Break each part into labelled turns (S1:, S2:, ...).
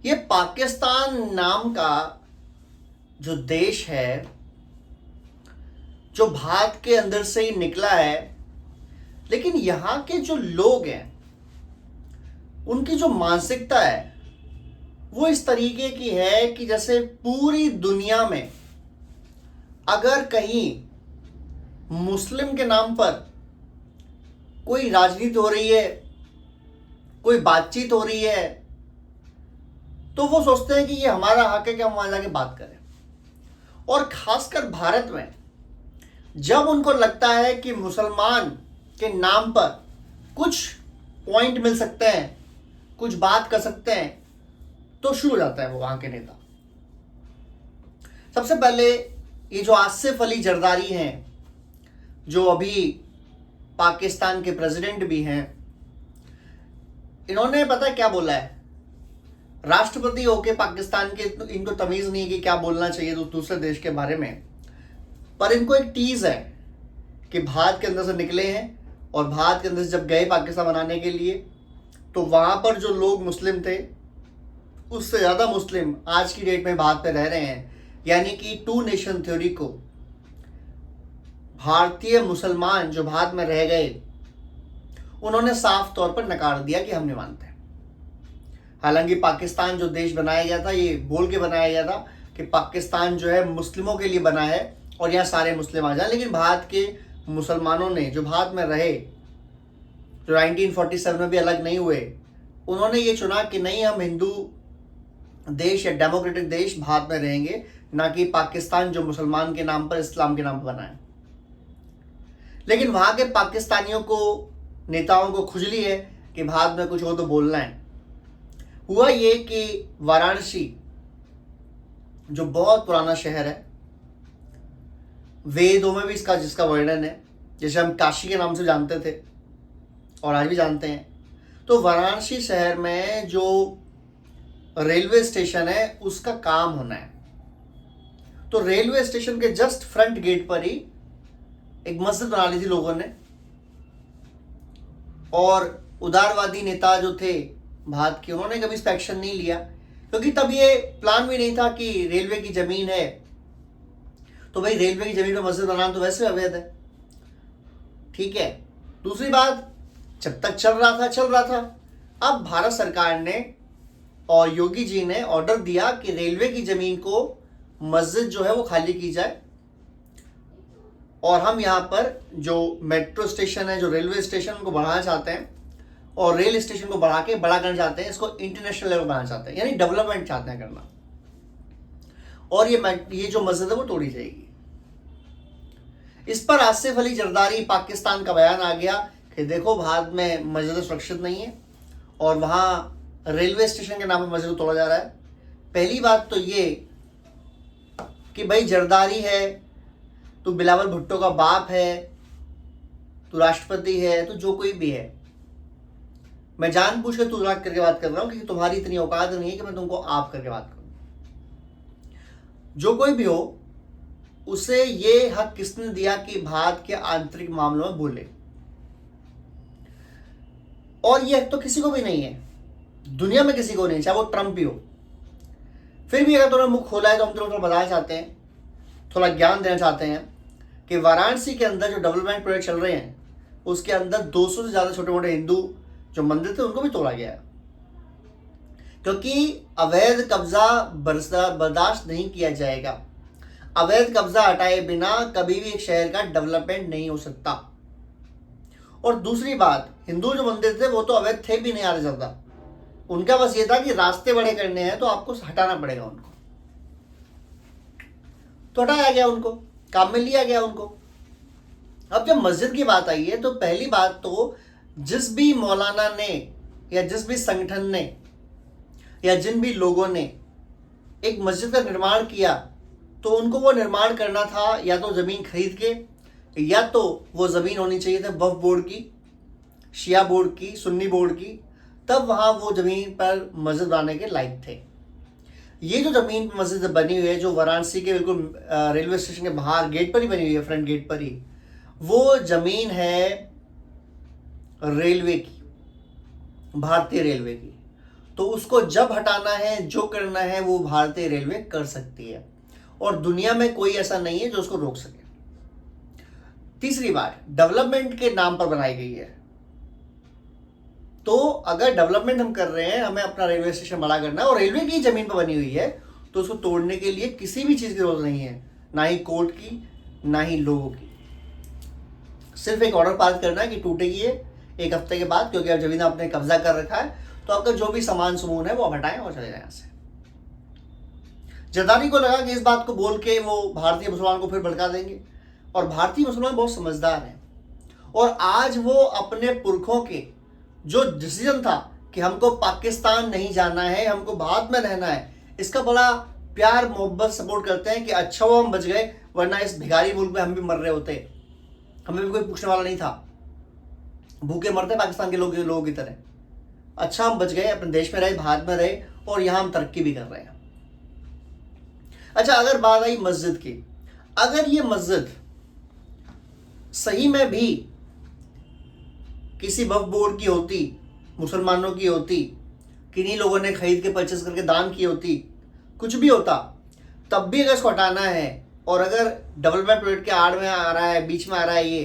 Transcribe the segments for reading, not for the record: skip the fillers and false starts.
S1: ये पाकिस्तान नाम का जो देश है, जो भारत के अंदर से ही निकला है, लेकिन यहाँ के जो लोग हैं उनकी जो मानसिकता है वो इस तरीके की है कि जैसे पूरी दुनिया में अगर कहीं मुस्लिम के नाम पर कोई राजनीति हो रही है, कोई बातचीत हो रही है, तो वो सोचते हैं कि ये हमारा हक है कि हम वहां जाके बात करें। और खासकर भारत में जब उनको लगता है कि मुसलमान के नाम पर कुछ पॉइंट मिल सकते हैं, कुछ बात कर सकते हैं, तो शुरू हो जाता है वो वहां के नेता। सबसे पहले ये जो आसिफ अली जरदारी हैं, जो अभी पाकिस्तान के प्रेसिडेंट भी हैं, इन्होंने पता है क्या बोला है? राष्ट्रपति होके पाकिस्तान के इनको तमीज नहीं है कि क्या बोलना चाहिए दूसरे देश के बारे में, पर इनको एक टीज है कि भारत के अंदर से निकले हैं और भारत के अंदर से जब गए पाकिस्तान बनाने के लिए, तो वहां पर जो लोग मुस्लिम थे उससे ज़्यादा मुस्लिम आज की डेट में भारत में रह रहे हैं। यानी कि टू नेशन थ्योरी को भारतीय मुसलमान जो भारत में रह गए उन्होंने साफ तौर पर नकार दिया कि हम नहीं मानते। हालांकि पाकिस्तान जो देश बनाया गया था, ये बोल के बनाया गया था कि पाकिस्तान जो है मुस्लिमों के लिए बना है और यहाँ सारे मुस्लिम आ जाए, लेकिन भारत के मुसलमानों ने जो भारत में रहे, जो 1947 में भी अलग नहीं हुए, उन्होंने ये चुना कि नहीं, हम हिंदू देश या डेमोक्रेटिक देश भारत में रहेंगे, ना कि पाकिस्तान जो मुसलमान के नाम पर, इस्लाम के नाम पर बना है। लेकिन वहां के पाकिस्तानियों को, नेताओं को खुजली है कि भारत में कुछ हो तो बोलना है। हुआ ये कि वाराणसी जो बहुत पुराना शहर है, वेदों में भी इसका जिसका वर्णन है, जैसे हम काशी के नाम से जानते थे और आज भी जानते हैं, तो वाराणसी शहर में जो रेलवे स्टेशन है उसका काम होना है। तो रेलवे स्टेशन के जस्ट फ्रंट गेट पर ही एक मस्जिद बना ली थी लोगों ने, और उदारवादी नेता जो थे भारत के, उन्होंने कभी इस पर एक्शन नहीं लिया, क्योंकि तब ये प्लान भी नहीं था कि रेलवे की जमीन है तो भाई रेलवे की जमीन पर मस्जिद बनाना तो वैसे अवैध है। ठीक है, दूसरी बात, जब तक चल रहा था। अब भारत सरकार ने और योगी जी ने ऑर्डर दिया कि रेलवे की जमीन को मस्जिद जो है वो खाली की जाए, और हम यहाँ पर जो मेट्रो स्टेशन है, जो रेलवे स्टेशन को बढ़ाना चाहते हैं और रेल स्टेशन को बढ़ा के बड़ा करना चाहते हैं, इसको इंटरनेशनल लेवल बनाना चाहते हैं, यानी डेवलपमेंट चाहते हैं करना, और ये जो मस्जिद है वो तोड़ी जाएगी। इस पर आसिफ अली जरदारी पाकिस्तान का बयान आ गया कि देखो भारत में मस्जिद सुरक्षित नहीं है और वहाँ रेलवे स्टेशन के नाम पर मस्जिद तोड़ा जा रहा है। पहली बात तो ये कि भाई जरदारी है, तू बिलावल भुट्टो का बाप है, तू राष्ट्रपति है, तू जो कोई भी है, मैं जानबूझ के तू राग करके बात कर रहा हूं क्योंकि तुम्हारी इतनी औकात नहीं है कि मैं तुमको आप करके बात करूं। जो कोई भी हो, उसे ये हक किसने दिया कि भारत के आंतरिक मामलों में बोले? और ये हक तो किसी को भी नहीं है, दुनिया में किसी को नहीं, चाहे वो ट्रंप ही हो। फिर भी अगर तुमने मुख खोला है तो हम तुम्हें बताना चाहते हैं, थोड़ा ज्ञान देना चाहते हैं कि वाराणसी के अंदर जो डेवलपमेंट प्रोजेक्ट चल रहे हैं उसके अंदर 200 से ज़्यादा छोटे मोटे हिंदू जो मंदिर थे उनको भी तोड़ा गया है, क्योंकि अवैध कब्जा बर्दाश्त नहीं किया जाएगा। अवैध कब्जा हटाए बिना कभी भी एक शहर का डेवलपमेंट नहीं हो सकता। और दूसरी बात, हिंदू जो मंदिर थे वो तो अवैध थे भी नहीं आ ज़्यादा, उनका बस ये था कि रास्ते बड़े करने हैं तो आपको हटाना पड़ेगा उनको, तो हटाया गया, उनको काम में लिया गया उनको। अब जब मस्जिद की बात आई है तो पहली बात तो जिस भी मौलाना ने या जिस भी संगठन ने या जिन भी लोगों ने एक मस्जिद का निर्माण किया, तो उनको वो निर्माण करना था या तो ज़मीन खरीद के, या तो वो ज़मीन होनी चाहिए था वक्फ बोर्ड की, शिया बोर्ड की, सुन्नी बोर्ड की, तब वहाँ वो ज़मीन पर मस्जिद बनाने के लायक थे। ये जो ज़मीन पर मस्जिद बनी हुई है, जो वाराणसी के बिल्कुल रेलवे स्टेशन के बाहर गेट पर ही बनी हुई है, फ्रंट गेट पर ही, वो ज़मीन है रेलवे की, भारतीय रेलवे की। तो उसको जब हटाना है, जो करना है, वो भारतीय रेलवे कर सकती है और दुनिया में कोई ऐसा नहीं है जो उसको रोक सके। तीसरी बात, डेवलपमेंट के नाम पर बनाई गई है। तो अगर डेवलपमेंट हम कर रहे हैं, हमें अपना रेलवे स्टेशन बड़ा करना है और रेलवे की जमीन पर बनी हुई है, तो उसको तोड़ने के लिए किसी भी चीज की जरूरत नहीं है, ना ही कोर्ट की, ना ही लोगों की। सिर्फ एक ऑर्डर पास करना है कि टूटेगी ये 1 हफ्ते के बाद, क्योंकि अब जमीन आपने कब्जा कर रखा है, तो आपका जो भी सामान समून है वो आप हटाएं और चले जाए यहाँ से। जरदारी को लगा कि इस बात को बोल के वो भारतीय मुसलमान को फिर भड़का देंगे, और भारतीय मुसलमान बहुत समझदार हैं, और आज वो अपने पुरखों के जो डिसीजन था कि हमको पाकिस्तान नहीं जाना है, हमको भारत में रहना है, इसका बड़ा प्यार मोहब्बत सपोर्ट करते हैं कि अच्छा वो हम बच गए, वरना इस भिखारी मुल्क में हम भी मर रहे होते, हमें भी कोई पूछने वाला नहीं था, भूखे मरते पाकिस्तान के लोगों की तरह। अच्छा हम बच गए, अपने देश में रहे, भारत में रहे, और यहां हम तरक्की भी कर रहे हैं। अच्छा, अगर बात आई मस्जिद की, अगर ये मस्जिद सही में भी किसी वक्फ बोर्ड की होती, मुसलमानों की होती, किन्हीं लोगों ने खरीद के परचेस करके दान की होती, कुछ भी होता, तब भी अगर इसको हटाना है, और अगर डेवलपमेंट प्रोजेक्ट के आड़ में आ रहा है, बीच में आ रहा है ये,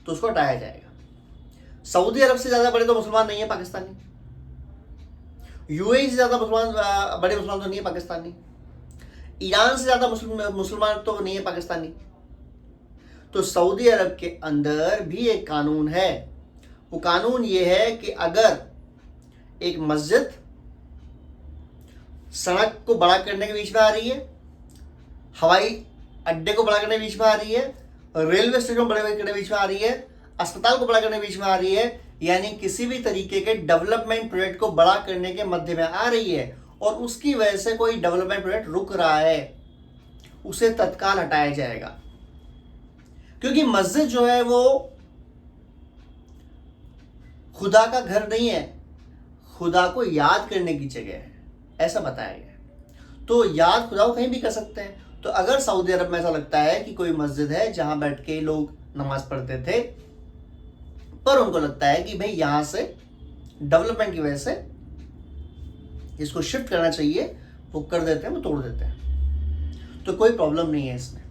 S1: तो उसको हटाया जाएगा। सऊदी अरब से ज्यादा बड़े तो मुसलमान नहीं है पाकिस्तानी, यूएई से ज्यादा बड़े मुसलमान तो नहीं है पाकिस्तानी, ईरान से ज्यादा मुसलमान तो नहीं है पाकिस्तानी। तो सऊदी अरब के अंदर भी एक कानून है, वो कानून ये है कि अगर एक मस्जिद सड़क को बड़ा करने के बीच में आ रही है, हवाई अड्डे को बड़ा करने के बीच में आ रही है, रेलवे स्टेशन को बड़ा करने के बीच में आ रही है, अस्पताल को बड़ा करने के बीच में आ रही है, यानी किसी भी तरीके के डेवलपमेंट प्रोजेक्ट को बड़ा करने के मध्य में आ रही है, और उसकी वजह से कोई डेवलपमेंट प्रोजेक्ट रुक रहा है, उसे तत्काल हटाया जाएगा। क्योंकि मस्जिद जो है वो खुदा का घर नहीं है, खुदा को याद करने की जगह है, ऐसा बताया गया है। तो याद खुदा को कहीं भी कर सकते हैं। तो अगर सऊदी अरब में ऐसा लगता है कि कोई मस्जिद है जहां बैठ के लोग नमाज पढ़ते थे, पर उनको लगता है कि भाई यहां से डेवलपमेंट की वजह से इसको शिफ्ट करना चाहिए, वो कर देते हैं, वो तोड़ देते हैं, तो कोई प्रॉब्लम नहीं है इसमें।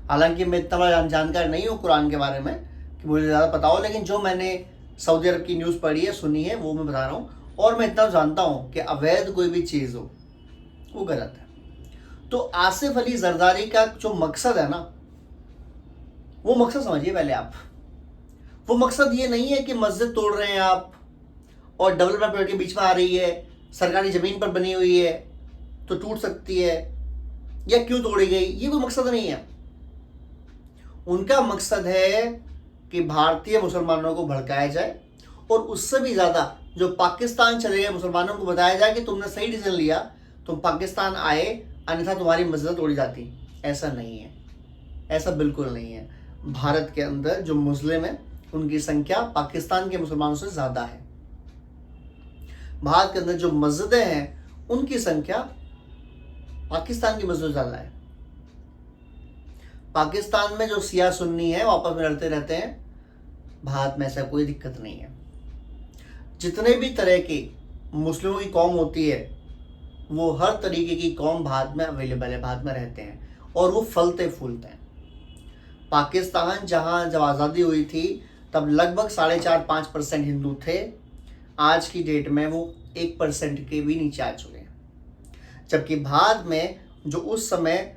S1: हालांकि मैं इतना जानकार नहीं हूँ कुरान के बारे में कि मुझे ज़्यादा पता हो, लेकिन जो मैंने सऊदी अरब की न्यूज़ पढ़ी है, सुनी है, वो मैं बता रहा हूँ। और मैं इतना जानता हूँ कि अवैध कोई भी चीज़ हो वो गलत है। तो आसिफ अली जरदारी का जो मकसद है ना, वो मकसद समझिए पहले आप। वो मकसद ये नहीं है कि मस्जिद तोड़ रहे हैं आप और डेवलपमेंट प्रोजेक्ट के बीच में आ रही है, सरकारी ज़मीन पर बनी हुई है तो टूट सकती है, या क्यों तोड़ी गई, ये कोई मकसद नहीं है। उनका मकसद है कि भारतीय मुसलमानों को भड़काया जाए, और उससे भी ज़्यादा जो पाकिस्तान चले गए मुसलमानों को बताया जाए कि तुमने सही डिसीजन लिया, तुम पाकिस्तान आए, अन्यथा तुम्हारी मस्जिद तोड़ी जाती। ऐसा नहीं है, ऐसा बिल्कुल नहीं है। भारत के अंदर जो मुस्लिम है उनकी संख्या पाकिस्तान के मुसलमानों से ज़्यादा है। भारत के अंदर जो मस्जिदें हैं उनकी संख्या पाकिस्तान की मस्जिद ज़्यादा है। पाकिस्तान में जो सिया सुन्नी है वो आपस में लड़ते रहते हैं, भारत में ऐसा कोई दिक्कत नहीं है। जितने भी तरह की मुस्लिमों की कौम होती है, वो हर तरीके की कौम भारत में अवेलेबल है, भारत में रहते हैं, और वो फलते फूलते हैं। पाकिस्तान जहाँ जब आज़ादी हुई थी तब लगभग 4.5-5% हिंदू थे, आज की डेट में वो 1% के भी नीचे आ चुके हैं। जबकि भारत में जो उस समय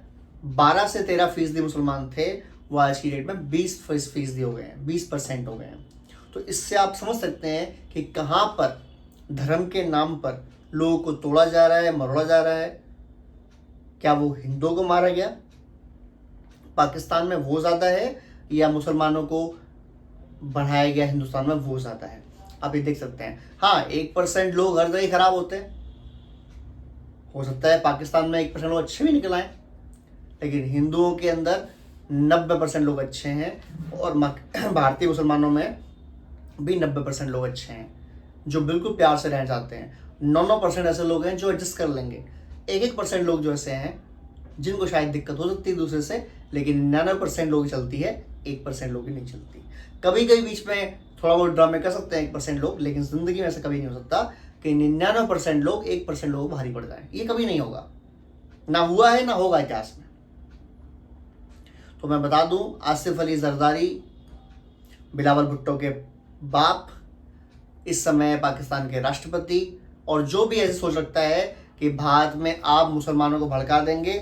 S1: 12 से 13% मुसलमान थे, वो आज की डेट में 20% हो गए हैं, 20% हो गए हैं। तो इससे आप समझ सकते हैं कि कहाँ पर धर्म के नाम पर लोगों को तोड़ा जा रहा है, मरोड़ा जा रहा है। क्या वो हिंदुओं को मारा गया पाकिस्तान में वो ज़्यादा है, या मुसलमानों को बढ़ाया गया हिंदुस्तान में वो ज़्यादा है? आप ये देख सकते हैं। हाँ, 1% लोग हर जगह खराब होते हैं, हो सकता है पाकिस्तान में 1% लोग अच्छे भी निकल आए, लेकिन हिंदुओं के अंदर 90% लोग अच्छे हैं, और भारतीय मुसलमानों में भी 90% लोग अच्छे हैं जो बिल्कुल प्यार से रहना चाहते हैं। 9% ऐसे लोग हैं जो एडजस्ट कर लेंगे। 1% लोग जो ऐसे हैं जिनको शायद दिक्कत हो सकती है दूसरे से, लेकिन 99% लोग चलती है, 1% लोग ही नहीं चलती। कभी कभी बीच में थोड़ा बहुत ड्रामे कर सकते हैं 1% लोग, लेकिन ज़िंदगी में ऐसा कभी नहीं हो सकता कि कि 99% लोग 1% लोगों को भारी पड़ जाए। ये कभी नहीं होगा, ना हुआ है ना होगा इतिहास में। तो मैं बता दूं, आसिफ अली जरदारी, बिलावल भुट्टो के बाप, इस समय पाकिस्तान के राष्ट्रपति, और जो भी ऐसे सोच रखता है कि भारत में आप मुसलमानों को भड़का देंगे,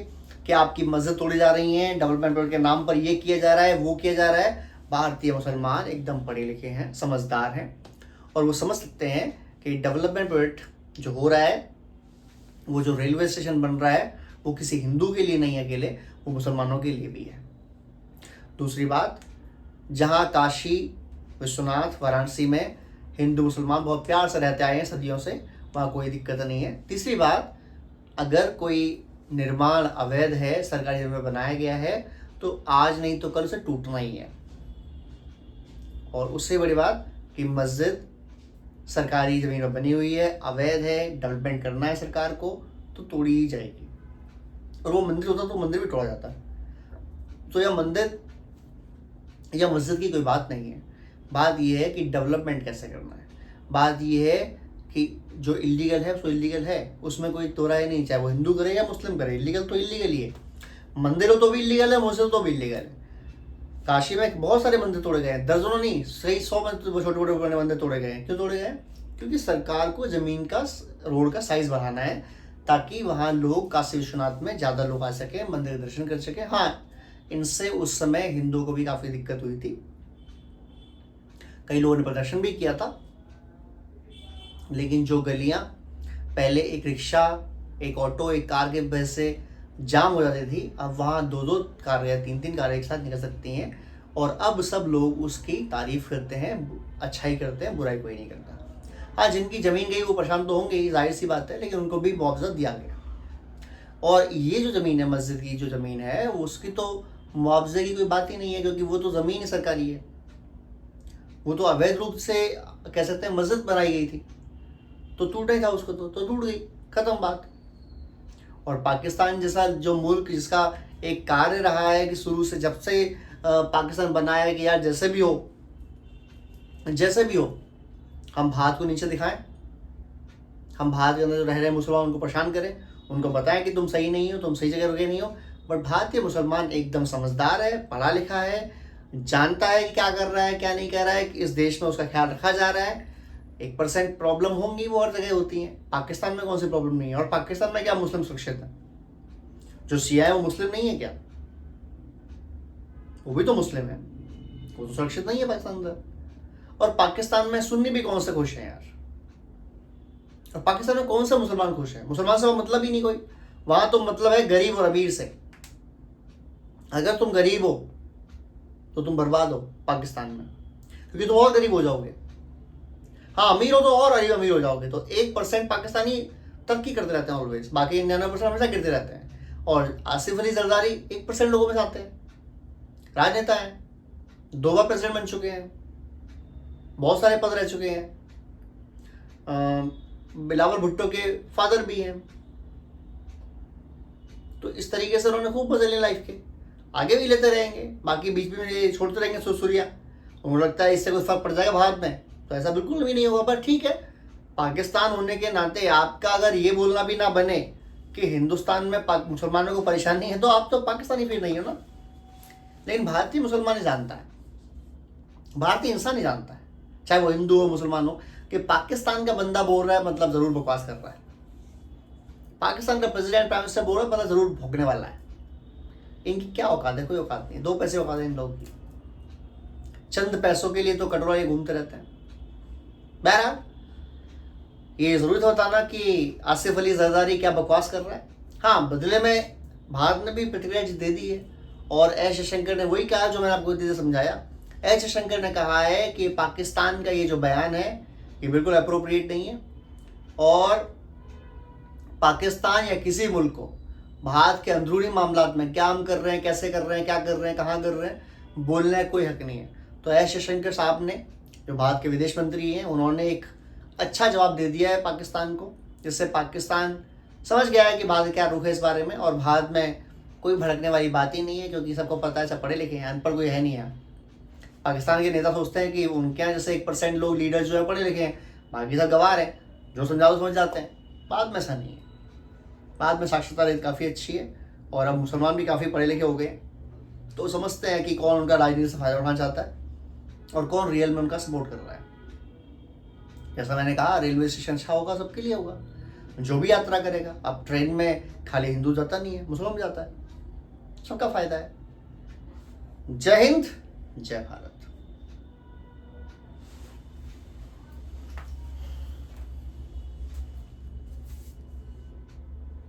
S1: कि आपकी मस्जिद तोड़ी जा रही है, डेवलपमेंट के नाम पर ये किया जा रहा है, वो किया जा रहा है। भारतीय मुसलमान एकदम पढ़े लिखे हैं, समझदार हैं, और वो समझ सकते हैं कि डेवलपमेंट प्रोजेक्ट जो हो रहा है, वो जो रेलवे स्टेशन बन रहा है, वो किसी हिंदू के लिए नहीं अकेले, वो मुसलमानों के लिए भी है। दूसरी बात, जहाँ काशी विश्वनाथ वाराणसी में हिंदू मुसलमान बहुत प्यार से रहते आए हैं सदियों से, वहाँ कोई दिक्कत नहीं है। तीसरी बात, अगर कोई निर्माण अवैध है, सरकारी जगह में बनाया गया है, तो आज नहीं तो कल उसे टूटना ही है। और उससे बड़ी बात कि मस्जिद सरकारी ज़मीन पर बनी हुई है, अवैध है, डेवलपमेंट करना है सरकार को, तो तोड़ी ही जाएगी। और वो मंदिर होता तो मंदिर भी तोड़ा जाता है। तो यह मंदिर या मस्जिद की कोई बात नहीं है, बात यह है कि डेवलपमेंट कैसे करना है। बात यह है कि जो इलीगल है उसको इलीगल है, उसमें कोई तोड़ा ही नहीं, चाहे वो हिंदू करे या मुस्लिम करे, इलीगल तो इलीगल ही है। मंदिर हो तो भी इलीगल है, मस्जिद तो भी इलीगल है। काशी में बहुत सारे मंदिर तोड़े गए हैं, दर्जनों नहीं, सही 100 छोटे छोटे मंदिर तोड़े गए हैं। क्यों तोड़े गए? क्योंकि सरकार को ज़मीन का, रोड का साइज बढ़ाना है, ताकि वहाँ लोग काशी विश्वनाथ में ज़्यादा लोग आ सके, मंदिर दर्शन कर सके। हाँ, इनसे उस समय हिंदुओं को भी काफ़ी दिक्कत हुई थी, कई लोगों ने प्रदर्शन भी किया था। लेकिन जो गलियाँ पहले एक रिक्शा, एक ऑटो, एक कार के वजह से जाम हो जाती थी, अब वहाँ 2-2 कार या 3-3 कारें एक साथ निकल सकती हैं। और अब सब लोग उसकी तारीफ करते हैं, अच्छाई करते हैं, बुराई कोई नहीं करता। हाँ, जिनकी ज़मीन गई वो परेशान तो होंगे ही, जाहिर सी बात है, लेकिन उनको भी मुआवजा दिया गया। और ये जो ज़मीन है, मस्जिद की जो ज़मीन है, उसकी तो मुआवजे की कोई बात ही नहीं है, क्योंकि वो तो ज़मीन ही सरकारी है। वो तो अवैध रूप से कह सकते हैं मस्जिद बनाई गई थी, तो टूटा ही था उसको, तो टूट गई, ख़त्म बात। और पाकिस्तान जैसा जो मुल्क, जिसका एक कार्य रहा है कि शुरू से, जब से पाकिस्तान बनाया है कि यार जैसे भी हो हम भारत को नीचे दिखाएं, हम भारत के अंदर जो रह रहे मुसलमान उनको परेशान करें, उनको बताएं कि तुम सही नहीं हो, तुम सही जगह रुके नहीं हो। बट भारतीय मुसलमान एकदम समझदार है, पढ़ा लिखा है, जानता है कि क्या कर रहा है, क्या नहीं कर रहा है, कि इस देश में उसका ख्याल रखा जा रहा है। 1% प्रॉब्लम होंगी, वो हर जगह होती हैं, पाकिस्तान में कौन सी प्रॉब्लम नहीं है। और पाकिस्तान में क्या मुस्लिम सुरक्षित है? जो शिया है वो मुस्लिम नहीं है क्या? वो भी तो मुस्लिम है, वो तो सुरक्षित नहीं है पाकिस्तान में। और पाकिस्तान में सुन्नी भी कौन से खुश हैं यार? और पाकिस्तान में कौन सा मुसलमान खुश है? मुसलमान से वो मतलब ही नहीं कोई। वहां तो मतलब है गरीब और अमीर से। अगर तुम गरीब हो तो तुम बर्बाद हो पाकिस्तान में, क्योंकि तुम और गरीब हो जाओगे। हाँ, अमीर हो तो और अमीर हो जाओगे। तो 1% पाकिस्तानी तरक्की करते रहते हैं ऑलवेज, बाकी 99% हमेशा गिरते रहते हैं। और आसिफ अली जरदारी 1% लोगों में से आते हैं, राजनेता हैं, 2 बार प्रेसिडेंट बन चुके हैं, बहुत सारे पद रह चुके हैं, बिलावल भुट्टो के फादर भी हैं। तो इस तरीके से उन्होंने खूब मजे लिए लाइफ के, आगे भी लेते रहेंगे, बाकी बीच में ये छोड़ते रहेंगे सुरसुरिया। उनको लगता है इससे कोई फर्क पड़ जाएगा भारत में, तो ऐसा बिल्कुल भी नहीं होगा। पर ठीक है, पाकिस्तान होने के नाते आपका अगर ये बोलना भी ना बने कि हिंदुस्तान में मुसलमानों को परेशानी है, तो आप तो पाकिस्तानी फिर नहीं हो ना। लेकिन भारतीय मुसलमान ही जानता है, भारतीय इंसान ही जानता है, चाहे वो हिंदू हो मुसलमान हो, कि पाकिस्तान का बंदा बोल रहा है मतलब जरूर बकवास कर रहा है। पाकिस्तान का प्रेसिडेंट प्राइम मिनिस्टर बोल रहा है मतलब जरूर भोंकने वाला है। इनकी क्या औकात है? कोई औकात नहीं है। 2 पैसे औकात है इन लोगों की, चंद पैसों के लिए तो कटोरा ये घूमते रहते हैं। बहरहाल, ये जरूरी था बताना कि आसिफ अली जरदारी क्या बकवास कर रहा है। हाँ, बदले में भारत ने भी प्रतिक्रिया दे दी है, और एस जयशंकर ने वही कहा जो मैंने आपको इतनी देर समझाया। एस जयशंकर ने कहा है कि पाकिस्तान का ये जो बयान है ये बिल्कुल अप्रोप्रिएट नहीं है, और पाकिस्तान या किसी मुल्क को भारत के अंदरूनी मामलात में क्या हम कर रहे हैं, कैसे कर रहे हैं, क्या कर रहे हैं, कहाँ कर रहे हैं, बोलने का कोई हक नहीं है। तो एस जयशंकर साहब ने, जो भारत के विदेश मंत्री हैं, उन्होंने एक अच्छा जवाब दे दिया है पाकिस्तान को, जिससे पाकिस्तान समझ गया है कि भारत क्या रुख है इस बारे में। और भारत में कोई भड़कने वाली बात ही नहीं है, क्योंकि सबको पता है, सब पढ़े लिखे हैं, अनपढ़ कोई है नहीं है। पाकिस्तान के नेता सोचते हैं कि उनके यहाँ जैसे 1% लोग लीडर जो है पढ़े लिखे हैं, बाकी सब गवार हैं, जो समझा दो समझ जाते हैं, बाद में ऐसा नहीं है। बाद में साक्षरता रेट काफ़ी अच्छी है और अब मुसलमान भी काफ़ी पढ़े लिखे हो गए, तो समझते हैं कि कौन उनका राजनीति से फ़ायदा उठाना चाहता है और कौन रियल में उनका सपोर्ट कर रहा है। जैसा मैंने कहा, रेलवे स्टेशन अच्छा होगा, सबके लिए होगा, जो भी यात्रा करेगा। अब ट्रेन में खाली हिंदू जाता नहीं है, मुसलमान भी जाता है, सबका फायदा है। जय हिंद, जय भारत।